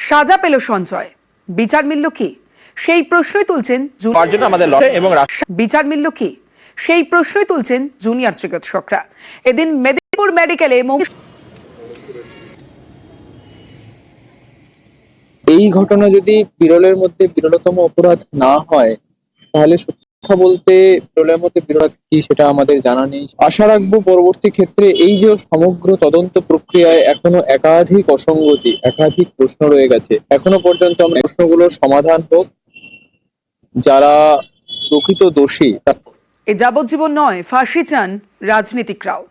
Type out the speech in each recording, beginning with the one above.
সাজা পেল সঞ্জয়, বিচার মিলল কি সেই প্রশ্নই তুলছেন বিচার মিলল কি সেই প্রশ্নই তুলছেন জুনিয়র চিকিৎসকরা। এদিন মেদিনীপুর মেডিকেলে এই ঘটনা যদি বিরলের মধ্যে বিরলতম অপরাধ না হয়, তাহলে সত্যি কথা বলতে বিরলের মধ্যে বিরল কি সেটা আমাদের জানা নেই। আশা রাখবো পরবর্তী ক্ষেত্রে এই যে সমগ্র তদন্ত প্রক্রিয়ায় এখনো একাধিক অসঙ্গতি, একাধিক প্রশ্ন রয়ে গেছে, এখনো পর্যন্ত আমরা প্রশ্নগুলোর সমাধান হোক। যারা প্রকৃত দোষী এ যাবজ্জীবন নয়, ফাঁসি চান রাজনীতিকরাও।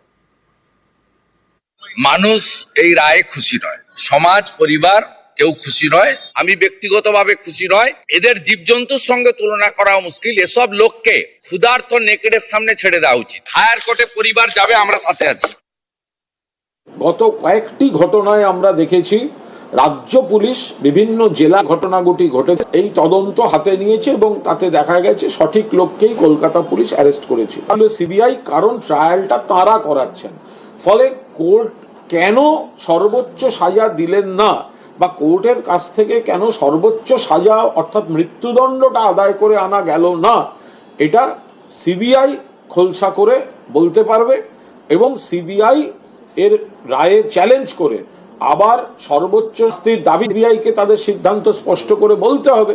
মানুষ এই রায়ে খুশি নয়, সমাজ পরিবার কেউ খুশি নয়, আমি ব্যক্তিগতভাবে খুশি নয়। এদের জীবজন্তুর সঙ্গে তুলনা করা মুশকিল। এসব লোককে ক্ষুধার্ত নেকড়ের সামনে ছেড়ে দেওয়া উচিত। হায়ার কোর্টে পরিবার যাবে, আমরা সাথে আছি। গত কয়েকটি ঘটনায় আমরা দেখেছি রাজ্য পুলিশ বিভিন্ন জেলা ঘটনাগুটি ঘটেছে, এই তদন্ত হাতে নিয়েছে এবং তাতে দেখা গেছে সঠিক লোককেই কলকাতা পুলিশ অ্যারেস্ট করেছে। তাহলে সিবিআই কারণ ট্রায়ালটা তারা করাচ্ছেন, ফলে কোর্ট কেন সর্বোচ্চ সাজা দিলেন না বা কোর্টের কাছ থেকে কেন সর্বোচ্চ সাজা অর্থাৎ মৃত্যুদণ্ডটা আদায় করে আনা গেল না, এটা সিবিআই খোলসা করে বলতে পারবে এবং সিবিআই এর রায়ে চ্যালেঞ্জ করে আবার সর্বোচ্চ শাস্তির দাবি সিবিআইকে তাদের সিদ্ধান্ত স্পষ্ট করে বলতে হবে।